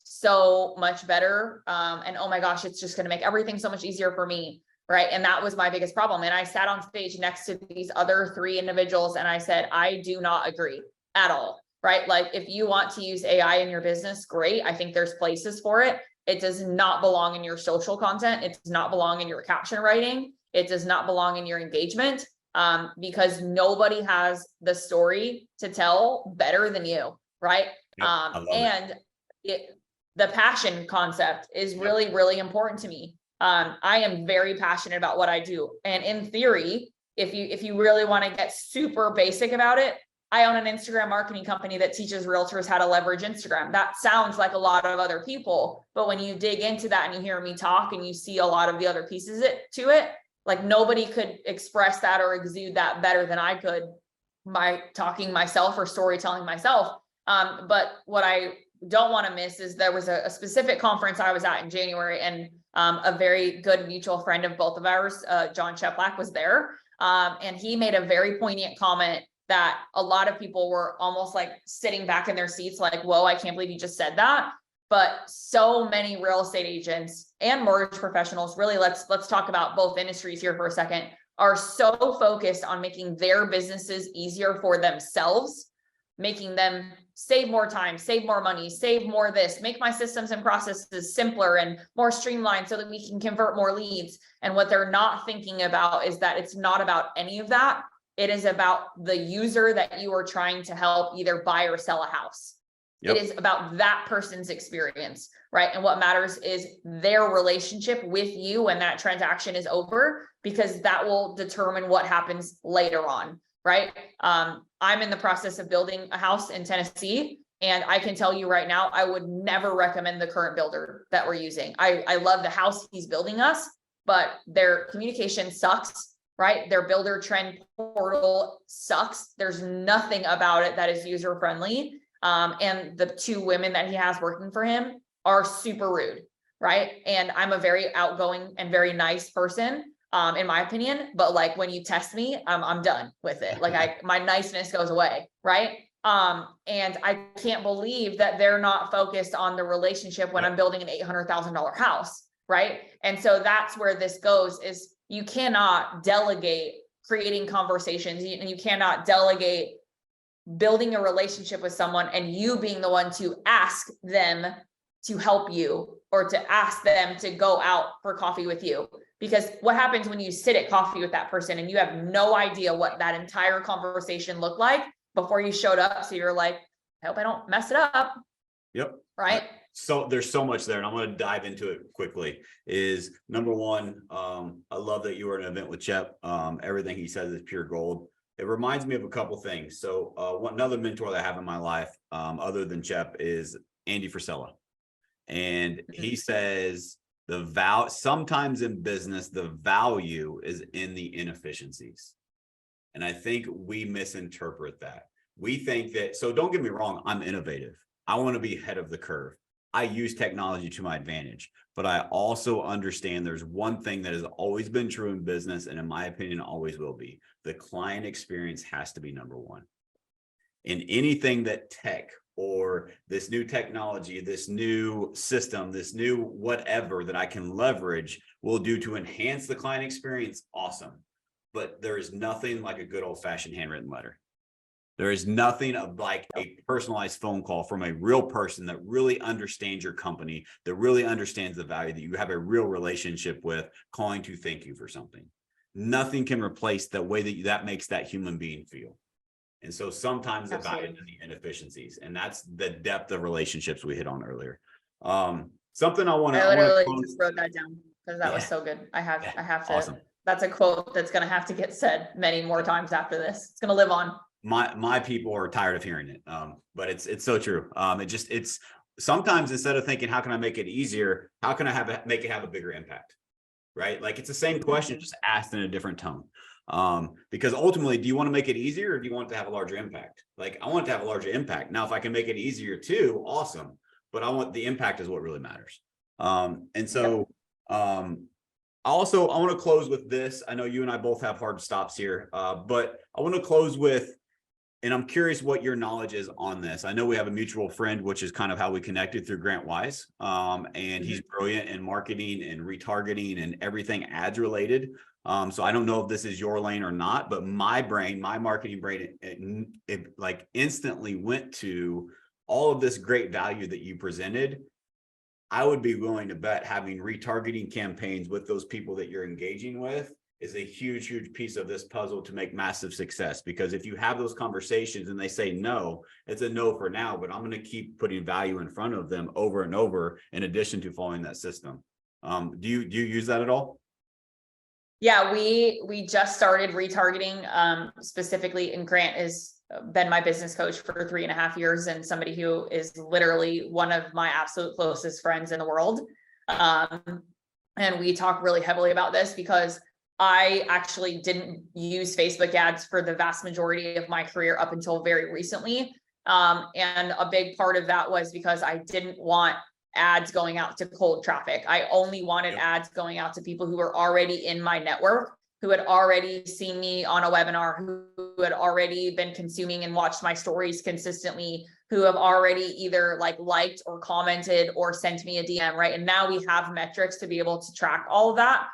so much better. And oh my gosh, it's just going to make everything so much easier for me. Right. And that was my biggest problem. And I sat on stage next to these other 3 individuals and I said, I do not agree at all. Right. Like if you want to use AI in your business, great. I think there's places for it. It does not belong in your social content. It does not belong in your caption writing. It does not belong in your engagement, because nobody has the story to tell better than you. Right. Yep, The passion concept is really, really important to me. I am very passionate about what I do. And in theory, if you really want to get super basic about it, I own an Instagram marketing company that teaches realtors how to leverage Instagram. That sounds like a lot of other people, but when you dig into that and you hear me talk and you see a lot of the other pieces to it, like nobody could express that or exude that better than I could by talking myself or storytelling myself. But what I don't want to miss is there was a specific conference I was at in January, and a very good mutual friend of both of ours, John Cheplack, was there. And he made a very poignant comment that a lot of people were almost like sitting back in their seats like, whoa, I can't believe you just said that. But so many real estate agents and mortgage professionals, really, let's talk about both industries here for a second, are so focused on making their businesses easier for themselves, making them save more time, save more money, save more this, make my systems and processes simpler and more streamlined so that we can convert more leads. And what they're not thinking about is that it's not about any of that. It is about the user that you are trying to help either buy or sell a house. Yep. It is about that person's experience, right? And what matters is their relationship with you when that transaction is over, because that will determine what happens later on, right? I'm in the process of building a house in Tennessee, and I can tell you right now, I would never recommend the current builder that we're using. I love the house he's building us, but their communication sucks. Right? Their builder trend portal sucks. There's nothing about it that is user friendly. And the 2 women that he has working for him are super rude. Right? And I'm a very outgoing and very nice person, in my opinion. But like when you test me, I'm done with it. Like my niceness goes away. Right? And I can't believe that they're not focused on the relationship when I'm building an $800,000 house. Right? And so that's where this goes, is you cannot delegate creating conversations, and you cannot delegate building a relationship with someone and you being the one to ask them to help you or to ask them to go out for coffee with you. Because what happens when you sit at coffee with that person and you have no idea what that entire conversation looked like before you showed up? So you're like, I hope I don't mess it up. Yep. Right. So there's so much there, and I'm going to dive into it quickly. Is number one, I love that you were at an event with Chep. Everything he says is pure gold. It reminds me of a couple things. So another mentor that I have in my life, other than Chep, is Andy Frisella. And he says sometimes in business, the value is in the inefficiencies. And I think we misinterpret that. We think that, so don't get me wrong, I'm innovative. I want to be ahead of the curve. I use technology to my advantage, but I also understand there's one thing that has always been true in business, and in my opinion, always will be. The client experience has to be number one. In anything that tech or this new technology, this new system, this new whatever that I can leverage will do to enhance the client experience, awesome. But there is nothing like a good old-fashioned handwritten letter. There is nothing like a personalized phone call from a real person that really understands your company, that really understands the value, that you have a real relationship with, calling to thank you for something. Nothing can replace the way that makes that human being feel. And so sometimes the value is the inefficiencies, and that's the depth of relationships we hit on earlier. Something I literally just wrote that down because that was so good. I have to. Awesome. that's a quote that's going to have to get said many more times after this. It's going to live on. My people are tired of hearing it. But it's so true. It's sometimes instead of thinking, how can I make it easier? How can I make it have a bigger impact? Right? Like it's the same question, just asked in a different tone. Because ultimately, do you want to make it easier or do you want it to have a larger impact? Like I want it to have a larger impact. Now, if I can make it easier too, awesome. But I want the impact is what really matters. And so I want to close with this. I know you and I both have hard stops here, but I want to close with, and I'm curious what your knowledge is on this. I know we have a mutual friend, which is kind of how we connected through Grant Wise. And he's brilliant in marketing and retargeting and everything ads related. So I don't know if this is your lane or not, but my marketing brain, it like instantly went to all of this great value that you presented. I would be willing to bet having retargeting campaigns with those people that you're engaging with is a huge, huge piece of this puzzle to make massive success. Because if you have those conversations and they say no, it's a no for now, but I'm going to keep putting value in front of them over and over in addition to following that system. Do you use that at all? Yeah, we just started retargeting specifically, and Grant has been my business coach for 3.5 years and somebody who is literally one of my absolute closest friends in the world. And we talk really heavily about this because I actually didn't use Facebook ads for the vast majority of my career up until very recently. And a big part of that was because I didn't want ads going out to cold traffic. I only wanted ads going out to people who were already in my network, who had already seen me on a webinar, who had already been consuming and watched my stories consistently, who have already either liked or commented or sent me a DM, right? And now we have metrics to be able to track all of that.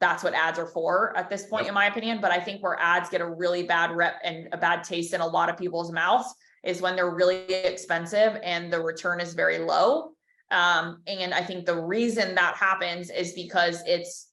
That's what ads are for at this point, in my opinion. But I think where ads get a really bad rep and a bad taste in a lot of people's mouths is when they're really expensive and the return is very low. And I think the reason that happens is because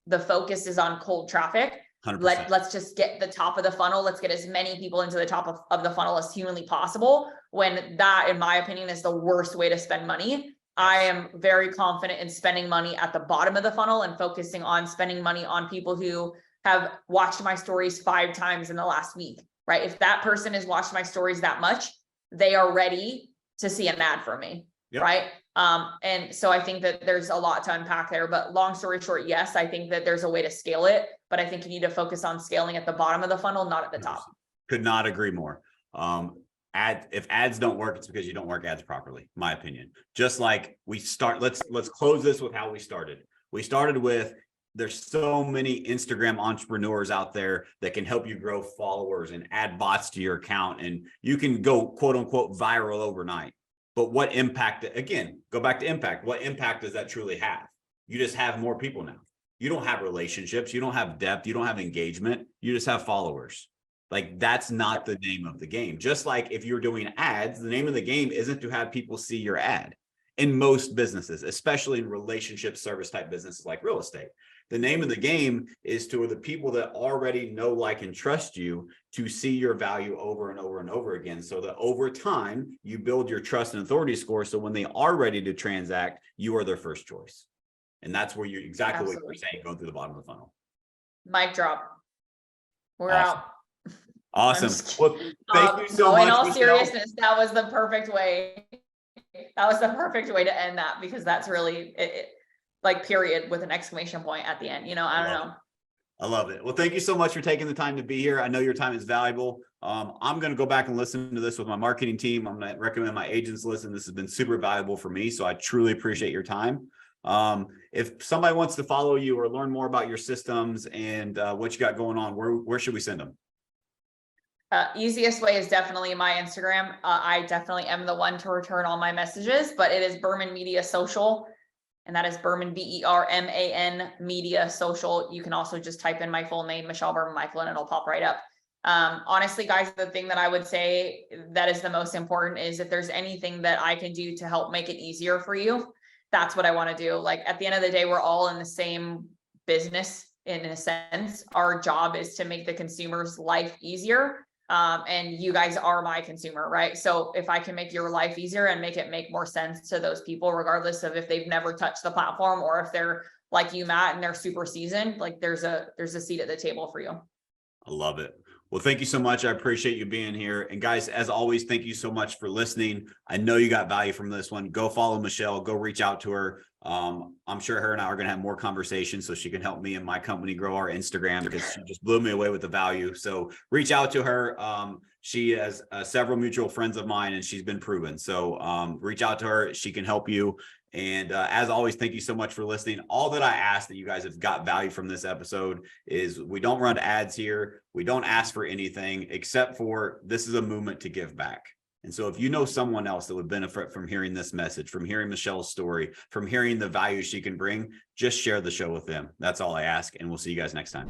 the focus is on cold traffic. 100%. Let's just get the top of the funnel. Let's get as many people into the top of the funnel as humanly possible. When that, in my opinion, is the worst way to spend money. I am very confident in spending money at the bottom of the funnel and focusing on spending money on people who have watched my stories 5 times in the last week, right? If that person has watched my stories that much, they are ready to see an ad from me, right? And so I think that there's a lot to unpack there, but long story short, yes, I think that there's a way to scale it, but I think you need to focus on scaling at the bottom of the funnel, not at the top. Could not agree more. If ads don't work, it's because you don't work ads properly, my opinion. Just like let's close this with how we started. We started with, there's so many Instagram entrepreneurs out there that can help you grow followers and add bots to your account, and you can go quote unquote viral overnight. But what impact, again, go back to impact. What impact does that truly have? You just have more people now. You don't have relationships. You don't have depth. You don't have engagement. You just have followers. Like that's not the name of the game. Just like if you're doing ads, the name of the game isn't to have people see your ad. In most businesses, especially in relationship service type businesses like real estate, the name of the game is to the people that already know, like, and trust you to see your value over and over and over again. So that over time, you build your trust and authority score. So when they are ready to transact, you are their first choice. And that's where you're exactly what you're saying, going through the bottom of the funnel. Mic drop. We're awesome. out. Awesome. Well, thank you so much. In all seriousness, that was the perfect way. That was the perfect way to end that, because that's really like period with an exclamation point at the end. You know, I don't know. I love it. Well, thank you so much for taking the time to be here. I know your time is valuable. I'm going to go back and listen to this with my marketing team. I'm going to recommend my agents listen. This has been super valuable for me. So I truly appreciate your time. If somebody wants to follow you or learn more about your systems and what you got going on, where should we send them? Easiest way is definitely my Instagram. I definitely am the one to return all my messages, but it is Berman Media Social, and that is Berman, Berman Media Social. You can also just type in my full name, Michelle Berman-Mikel, and it'll pop right up. Honestly, guys, the thing that I would say that is the most important is if there's anything that I can do to help make it easier for you, that's what I want to do. Like at the end of the day, we're all in the same business in a sense. Our job is to make the consumer's life easier. And you guys are my consumer, right? So if I can make your life easier and make it make more sense to those people, regardless of if they've never touched the platform or if they're like you, Matt, and they're super seasoned, like there's a seat at the table for you. I love it. Well, thank you so much. I appreciate you being here. And guys, as always, thank you so much for listening. I know you got value from this one. Go follow Michelle, go reach out to her. I'm sure her and I are going to have more conversations so she can help me and my company grow our Instagram, because she just blew me away with the value. So reach out to her. She has several mutual friends of mine, and she's been proven. So reach out to her. She can help you. And as always, thank you so much for listening. All that I ask that you guys have got value from this episode is we don't run ads here. We don't ask for anything except for this is a movement to give back. And so if you know someone else that would benefit from hearing this message, from hearing Michelle's story, from hearing the value she can bring, just share the show with them. That's all I ask. And we'll see you guys next time.